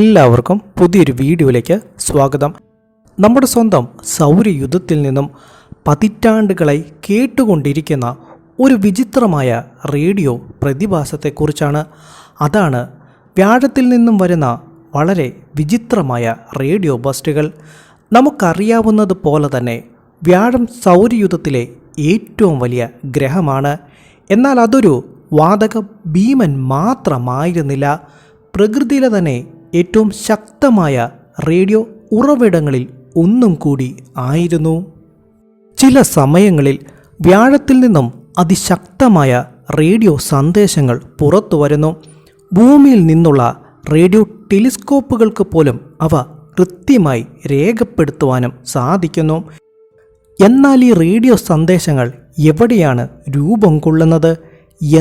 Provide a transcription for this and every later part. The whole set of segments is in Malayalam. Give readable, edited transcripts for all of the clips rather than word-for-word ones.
എല്ലാവർക്കും പുതിയൊരു വീഡിയോയിലേക്ക് സ്വാഗതം. നമ്മുടെ സ്വന്തം സൗരയുധത്തിൽ നിന്നും പതിറ്റാണ്ടുകളായി കേട്ടുകൊണ്ടിരിക്കുന്ന ഒരു വിചിത്രമായ റേഡിയോ പ്രതിഭാസത്തെക്കുറിച്ചാണ്. അതാണ് വ്യാഴത്തിൽ നിന്നും വരുന്ന വളരെ വിചിത്രമായ റേഡിയോ ബസ്റ്റുകൾ. നമുക്കറിയാവുന്നതുപോലെ തന്നെ വ്യാഴം സൗരയുധത്തിലെ ഏറ്റവും വലിയ ഗ്രഹമാണ്. എന്നാൽ അതൊരു വാതക ഭീമൻ മാത്രമായിരുന്നില്ല. പ്രകൃതിയിലെ തന്നെ ഏറ്റവും ശക്തമായ റേഡിയോ ഉറവിടങ്ങളിൽ ഒന്നും കൂടി ആയിരുന്നു. ചില സമയങ്ങളിൽ വ്യാഴത്തിൽ നിന്നും അതിശക്തമായ റേഡിയോ സന്ദേശങ്ങൾ പുറത്തു വരുന്നു. ഭൂമിയിൽ നിന്നുള്ള റേഡിയോ ടെലിസ്കോപ്പുകൾക്ക് പോലും അവ കൃത്യമായി രേഖപ്പെടുത്തുവാനും സാധിക്കുന്നു. എന്നാൽ ഈ റേഡിയോ സന്ദേശങ്ങൾ എവിടെയാണ് രൂപം കൊള്ളുന്നത്?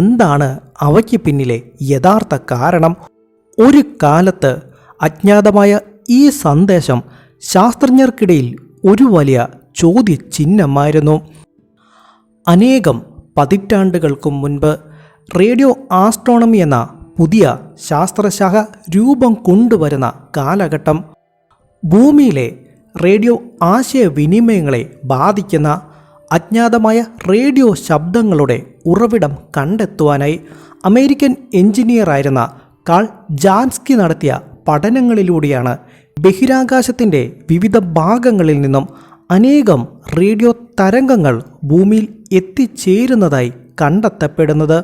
എന്താണ് അവയ്ക്ക് പിന്നിലെ യഥാർത്ഥ കാരണം? ഒരു കാലത്ത് അജ്ഞാതമായ ഈ സന്ദേശം ശാസ്ത്രജ്ഞർക്കിടയിൽ ഒരു വലിയ ചോദ്യചിഹ്നമായിരുന്നു. അനേകം പതിറ്റാണ്ടുകൾക്കും മുൻപ് റേഡിയോ ആസ്ട്രോണമി എന്ന പുതിയ ശാസ്ത്രശാഖ രൂപം കൊണ്ടുവരുന്ന കാലഘട്ടം. ഭൂമിയിലെ റേഡിയോ ആശയവിനിമയങ്ങളെ ബാധിക്കുന്ന അജ്ഞാതമായ റേഡിയോ ശബ്ദങ്ങളുടെ ഉറവിടം കണ്ടെത്തുവാനായി അമേരിക്കൻ എഞ്ചിനീയറായിരുന്ന കാൾ ജാൻസ്കി നടത്തിയ പഠനങ്ങളിലൂടെയാണ് ബഹിരാകാശത്തിൻ്റെ വിവിധ ഭാഗങ്ങളിൽ നിന്നും അനേകം റേഡിയോ തരംഗങ്ങൾ ഭൂമിയിൽ എത്തിച്ചേരുന്നതായി കണ്ടെത്തപ്പെടുന്നത്.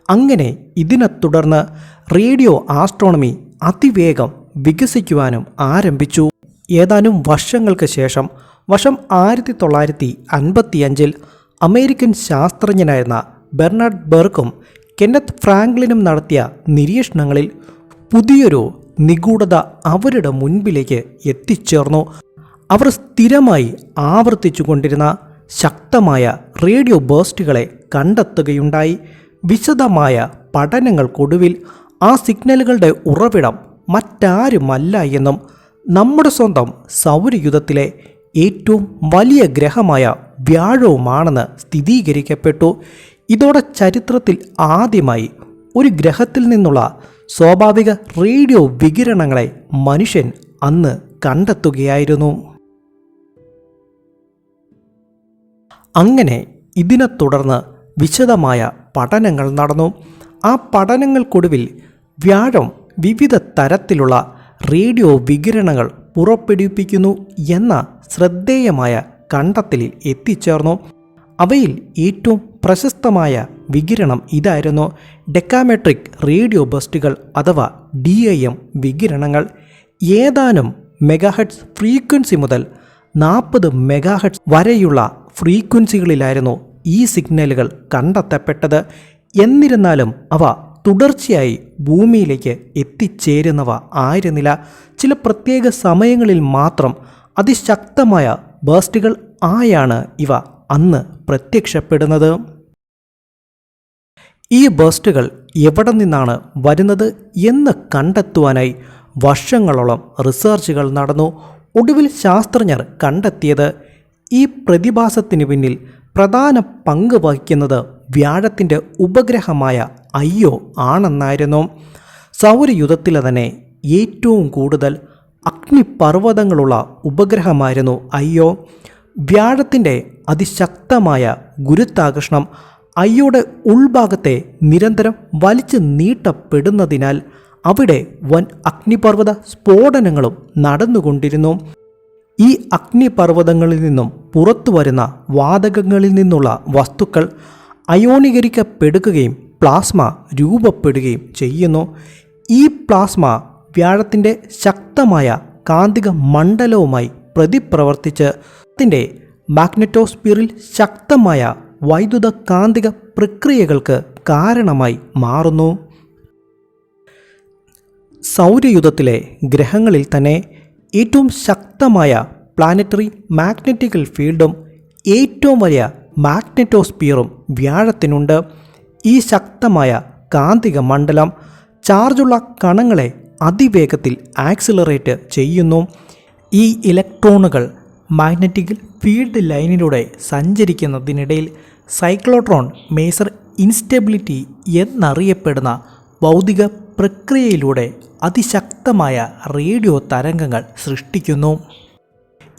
അങ്ങനെ ഇതിനെ തുടർന്ന് റേഡിയോ ആസ്ട്രോണമി അതിവേഗം വികസിക്കുവാനും ആരംഭിച്ചു. ഏതാനും വർഷങ്ങൾക്ക് ശേഷം വർഷം 1955 അമേരിക്കൻ ശാസ്ത്രജ്ഞനായിരുന്ന ബെർണാഡ് ബെർക്കും കെന്നത്ത് ഫ്രാങ്ക്ലിനും നടത്തിയ നിരീക്ഷണങ്ങളിൽ പുതിയൊരു നിഗൂഢത അവരുടെ മുൻപിലേക്ക് എത്തിച്ചേർന്നു. അവർ സ്ഥിരമായി ആവർത്തിച്ചു കൊണ്ടിരുന്ന ശക്തമായ റേഡിയോ ബേസ്റ്റുകളെ കണ്ടെത്തുകയുണ്ടായി. വിശദമായ പഠനങ്ങൾക്കൊടുവിൽ ആ സിഗ്നലുകളുടെ ഉറവിടം മറ്റാരുമല്ല എന്നും നമ്മുടെ സ്വന്തം സൗരയുധത്തിലെ ഏറ്റവും വലിയ ഗ്രഹമായ വ്യാഴവുമാണെന്ന് സ്ഥിരീകരിക്കപ്പെട്ടു. ഇതോടെ ചരിത്രത്തിൽ ആദ്യമായി ഒരു ഗ്രഹത്തിൽ നിന്നുള്ള സ്വാഭാവിക റേഡിയോ വികിരണങ്ങളെ മനുഷ്യൻ അന്ന് കണ്ടെത്തുകയായിരുന്നു. അങ്ങനെ ഇതിനെ തുടർന്ന് വിശദമായ പഠനങ്ങൾ നടന്നു. ആ പഠനങ്ങൾക്കൊടുവിൽ വ്യാഴം വിവിധ തരത്തിലുള്ള റേഡിയോ വികിരണങ്ങൾ പുറപ്പെടുവിപ്പിക്കുന്നു എന്ന ശ്രദ്ധേയമായ കണ്ടെത്തലിൽ എത്തിച്ചേർന്നു. അവയിൽ ഏറ്റവും പ്രശസ്തമായ വികിരണം ഇതായിരുന്നു: ഡെക്കാമെട്രിക് റേഡിയോ ബസ്റ്റുകൾ അഥവാ DIM വികിരണങ്ങൾ. ഏതാനും മെഗാഹെർട്സ് ഫ്രീക്വൻസി മുതൽ 40 മെഗാഹെർട്സ് വരെയുള്ള ഫ്രീക്വൻസികളിലായിരുന്നു ഈ സിഗ്നലുകൾ കണ്ടെത്തപ്പെട്ടത്. എന്നിരുന്നാലും അവ തുടർച്ചയായി ഭൂമിയിലേക്ക് എത്തിച്ചേരുന്നവ ആയിരുന്നില്ല. ചില പ്രത്യേക സമയങ്ങളിൽ മാത്രം അതിശക്തമായ ബേസ്റ്റുകൾ ആയാണ് ഇവ അന്ന് പ്രത്യക്ഷപ്പെടുന്നത്. ഈ ബേസ്റ്റുകൾ എവിടെ നിന്നാണ് വരുന്നത് എന്ന് കണ്ടെത്തുവാനായി വർഷങ്ങളോളം റിസർച്ചുകൾ നടന്നു. ഒടുവിൽ ശാസ്ത്രജ്ഞർ കണ്ടെത്തിയത് ഈ പ്രതിഭാസത്തിന് പിന്നിൽ പ്രധാന പങ്ക് വഹിക്കുന്നത് വ്യാഴത്തിൻ്റെ ഉപഗ്രഹമായ IO ആണെന്നായിരുന്നു. സൗരയുധത്തിലെ തന്നെ ഏറ്റവും കൂടുതൽ അഗ്നിപർവ്വതങ്ങളുള്ള ഉപഗ്രഹമായിരുന്നു IO. വ്യാഴത്തിൻ്റെ അതിശക്തമായ ഗുരുത്വാകർഷണം IOയുടെ ഉൾഭാഗത്തെ നിരന്തരം വലിച്ചു നീട്ടപ്പെടുന്നതിനാൽ അവിടെ വൻ അഗ്നിപർവ്വത സ്ഫോടനങ്ങളും നടന്നുകൊണ്ടിരുന്നു. ഈ അഗ്നിപർവ്വതങ്ങളിൽ നിന്നും പുറത്തു വരുന്ന വാതകങ്ങളിൽ നിന്നുള്ള വസ്തുക്കൾ അയോണീകരിക്കപ്പെടുകയും പ്ലാസ്മ രൂപപ്പെടുകയും ചെയ്യുന്നു. ഈ പ്ലാസ്മ വ്യാഴത്തിൻ്റെ ശക്തമായ കാന്തിക മണ്ഡലവുമായി പ്രതിപ്രവർത്തിച്ച് ത്തിൻ്റെ മാഗ്നറ്റോസ്ഫിയറിൽ ശക്തമായ വൈദ്യുത കാന്തിക പ്രക്രിയകൾക്ക് കാരണമായി മാറുന്നു. സൗരയുധത്തിലെ ഗ്രഹങ്ങളിൽ തന്നെ ഏറ്റവും ശക്തമായ പ്ലാനറ്ററി മാഗ്നറ്റിക്കൽ ഫീൽഡും ഏറ്റവും വലിയ മാഗ്നറ്റോസ്ഫിയറും വ്യാഴത്തിനുണ്ട്. ഈ ശക്തമായ കാന്തിക മണ്ഡലം ചാർജുള്ള കണങ്ങളെ അതിവേഗത്തിൽ ആക്സിലറേറ്റ് ചെയ്യുന്നു. ഈ ഇലക്ട്രോണുകൾ മാഗ്നറ്റിക് ഫീൽഡ് ലൈനിലൂടെ സഞ്ചരിക്കുന്നതിനിടയിൽ സൈക്ലോട്രോൺ മേസർ ഇൻസ്റ്റെബിലിറ്റി എന്നറിയപ്പെടുന്ന ഭൗതിക പ്രക്രിയയിലൂടെ അതിശക്തമായ റേഡിയോ തരംഗങ്ങൾ സൃഷ്ടിക്കുന്നു.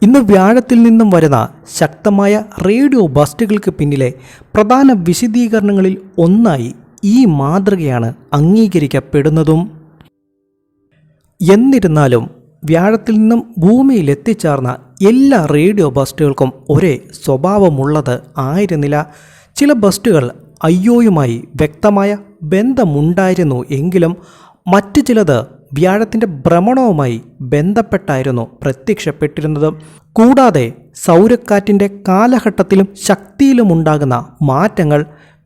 ഇന്ന് വ്യാഴത്തിൽ നിന്നും വരുന്ന ശക്തമായ റേഡിയോ ബസ്റ്റുകൾക്ക് പിന്നിലെ പ്രധാന വിശദീകരണങ്ങളിൽ ഒന്നായി ഈ മാതൃകയാണ് അംഗീകരിക്കപ്പെടുന്നതും. എന്നിരുന്നാലും വ്യാഴത്തിൽ നിന്നും ഭൂമിയിൽ എത്തിച്ചേർന്ന എല്ലാ റേഡിയോ ബസ്റ്റുകൾക്കും ഒരേ സ്വഭാവമുള്ളത് ആയിരുന്നില്ല. ചില ബസ്റ്റുകൾ ഐഒയുമായി വ്യക്തമായ ബന്ധമുണ്ടായിരുന്നു എങ്കിലും മറ്റു ചിലത് വ്യാഴത്തിൻ്റെ ഭ്രമണവുമായി ബന്ധപ്പെട്ടായിരുന്നു പ്രത്യക്ഷപ്പെട്ടിരുന്നത്. കൂടാതെ സൗരക്കാറ്റിൻ്റെ കാലഘട്ടത്തിലും ശക്തിയിലുമുണ്ടാകുന്ന മാറ്റങ്ങൾ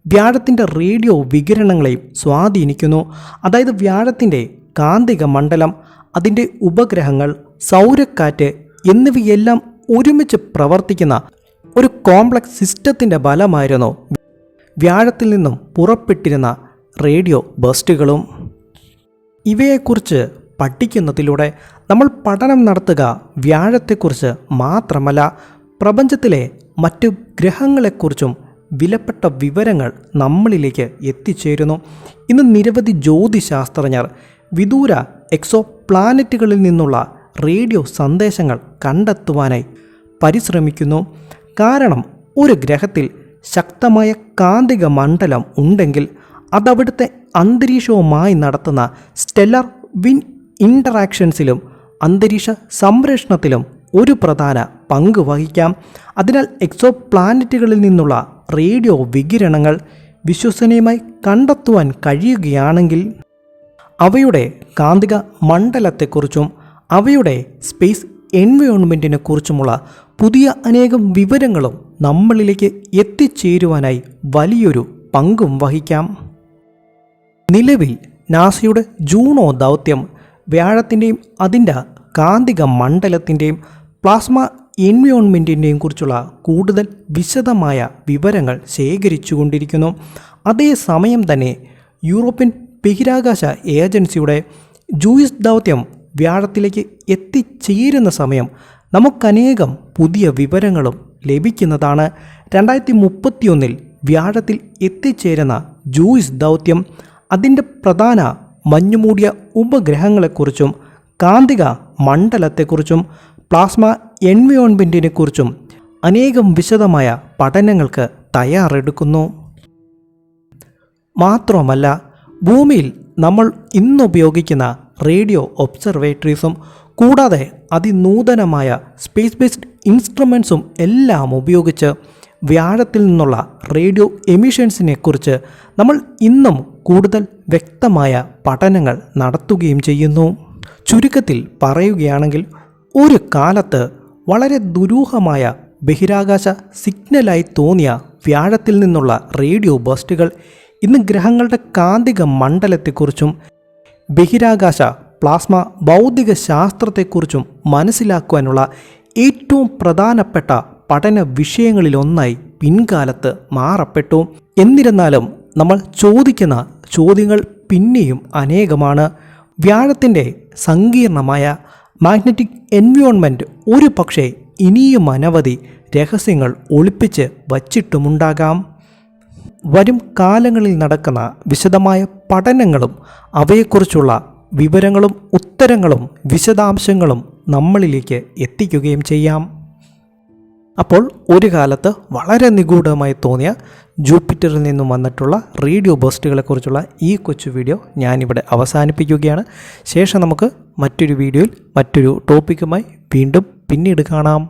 വ്യാഴത്തിൻ്റെ റേഡിയോ വികിരണങ്ങളെയും സ്വാധീനിക്കുന്നു. അതായത് വ്യാഴത്തിൻ്റെ കാന്തിക മണ്ഡലം, അതിൻ്റെ ഉപഗ്രഹങ്ങൾ, സൗരക്കാറ്റ് എന്നിവയെല്ലാം ഒരുമിച്ച് പ്രവർത്തിക്കുന്ന ഒരു കോംപ്ലക്സ് സിസ്റ്റത്തിൻ്റെ ഫലമായിരുന്നു വ്യാഴത്തിൽ നിന്നും പുറപ്പെട്ടിരുന്ന റേഡിയോ ബസ്റ്റുകളും. ഇവയെക്കുറിച്ച് പഠിക്കുന്നതിലൂടെ നമ്മൾ പഠനം നടത്തുക വ്യാഴത്തെക്കുറിച്ച് മാത്രമല്ല, പ്രപഞ്ചത്തിലെ മറ്റു ഗ്രഹങ്ങളെക്കുറിച്ചും വിലപ്പെട്ട വിവരങ്ങൾ നമ്മളിലേക്ക് എത്തിച്ചേരുന്നു. ഇന്ന് നിരവധി ജ്യോതിശാസ്ത്രജ്ഞർ വിദൂര എക്സോ പ്ലാനറ്റുകളിൽ നിന്നുള്ള റേഡിയോ സന്ദേശങ്ങൾ കണ്ടെത്തുവാനായി പരിശ്രമിക്കുന്നു. കാരണം ഒരു ഗ്രഹത്തിൽ ശക്തമായ കാന്തിക മണ്ഡലം ഉണ്ടെങ്കിൽ അതവിടുത്തെ അന്തരീക്ഷവുമായി നടത്തുന്ന സ്റ്റെല്ലർ വിൻ ഇൻറ്ററാക്ഷൻസിലും അന്തരീക്ഷ സംരക്ഷണത്തിലും ഒരു പ്രധാന പങ്ക് വഹിക്കാം. അതിനാൽ എക്സോ പ്ലാനറ്റുകളിൽ നിന്നുള്ള റേഡിയോ വികിരണങ്ങൾ വിശ്വസനീയമായി കണ്ടെത്തുവാൻ കഴിയുകയാണെങ്കിൽ അവയുടെ കാന്തിക മണ്ഡലത്തെക്കുറിച്ചും അവയുടെ സ്പേസ് എൻവയോൺമെൻറ്റിനെ കുറിച്ചുമുള്ള പുതിയ അനേകം വിവരങ്ങളും നമ്മളിലേക്ക് എത്തിച്ചേരുവാനായി വലിയൊരു പങ്കും വഹിക്കാം. നിലവിൽ നാസയുടെ ജൂണോ ദൗത്യം വ്യാഴത്തിൻ്റെയും അതിൻ്റെ കാന്തിക മണ്ഡലത്തിൻ്റെയും പ്ലാസ്മ എൻവയോൺമെൻറ്റിൻ്റെയും കുറിച്ചുള്ള കൂടുതൽ വിശദമായ വിവരങ്ങൾ ശേഖരിച്ചുകൊണ്ടിരിക്കുന്നു. അതേസമയം തന്നെ യൂറോപ്യൻ ബഹിരാകാശ ഏജൻസിയുടെ ജൂയിസ് ദൗത്യം വ്യാഴത്തിലേക്ക് എത്തിച്ചേരുന്ന സമയം നമുക്കനേകം പുതിയ വിവരങ്ങളും ലഭിക്കുന്നതാണ്. 2031 വ്യാഴത്തിൽ എത്തിച്ചേരുന്ന ജൂയിസ് ദൗത്യം അതിൻ്റെ പ്രധാന മഞ്ഞുമൂടിയ ഉപഗ്രഹങ്ങളെക്കുറിച്ചും കാന്തിക മണ്ഡലത്തെക്കുറിച്ചും പ്ലാസ്മ എൻവയോൺമെൻറ്റിനെക്കുറിച്ചും അനേകം വിശദമായ പഠനങ്ങൾക്ക് തയ്യാറെടുക്കുന്നു. മാത്രമല്ല, ഭൂമിയിൽ നമ്മൾ ഇന്നുപയോഗിക്കുന്ന റേഡിയോ ഒബ്സർവേറ്ററീസും കൂടാതെ അതിനൂതനമായ സ്പേസ് ബേസ്ഡ് ഇൻസ്ട്രുമെൻസും എല്ലാം ഉപയോഗിച്ച് വ്യാഴത്തിൽ നിന്നുള്ള റേഡിയോ എമിഷൻസിനെ കുറിച്ച് നമ്മൾ ഇന്നും കൂടുതൽ വ്യക്തമായ പഠനങ്ങൾ നടത്തുകയും ചെയ്യുന്നു. ചുരുക്കത്തിൽ പറയുകയാണെങ്കിൽ ഒരു കാലത്ത് വളരെ ദുരൂഹമായ ബഹിരാകാശ സിഗ്നലായി തോന്നിയ വ്യാഴത്തിൽ നിന്നുള്ള റേഡിയോ ബസ്റ്റുകൾ ഇന്ന് ഗ്രഹങ്ങളുടെ കാന്തിക മണ്ഡലത്തെക്കുറിച്ചും ബഹിരാകാശ പ്ലാസ്മ ഭൗതിക ശാസ്ത്രത്തെക്കുറിച്ചും മനസ്സിലാക്കുവാനുള്ള ഏറ്റവും പ്രധാനപ്പെട്ട പഠന വിഷയങ്ങളിലൊന്നായി പിൻകാലത്ത് മാറപ്പെട്ടു. എന്നിരുന്നാലും നമ്മൾ ചോദിക്കുന്ന ചോദ്യങ്ങൾ പിന്നെയും അനേകമാണ്. വ്യാഴത്തിൻ്റെ സങ്കീർണമായ മാഗ്നറ്റിക് എൻവയോൺമെൻറ്റ് ഒരു പക്ഷേ ഇനിയും അനവധി രഹസ്യങ്ങൾ ഒളിപ്പിച്ച് വച്ചിട്ടുമുണ്ടാകാം. വരും കാലങ്ങളിൽ നടക്കുന്ന വിശദമായ പഠനങ്ങളും അവയെക്കുറിച്ചുള്ള വിവരങ്ങളും ഉത്തരങ്ങളും വിശദാംശങ്ങളും നമ്മളിലേക്ക് എത്തിക്കുകയും ചെയ്യാം. അപ്പോൾ ഒരു കാലത്ത് വളരെ നിഗൂഢമായി തോന്നിയ ജൂപ്പിറ്ററിൽ നിന്നും വന്നിട്ടുള്ള റേഡിയോ ബസ്റ്റുകളെക്കുറിച്ചുള്ള ഈ കൊച്ചു വീഡിയോ ഞാനിവിടെ അവസാനിപ്പിക്കുകയാണ്. ശേഷം നമുക്ക് മറ്റൊരു വീഡിയോയിൽ മറ്റൊരു ടോപ്പിക്കുമായി വീണ്ടും പിന്നീട് കാണാം.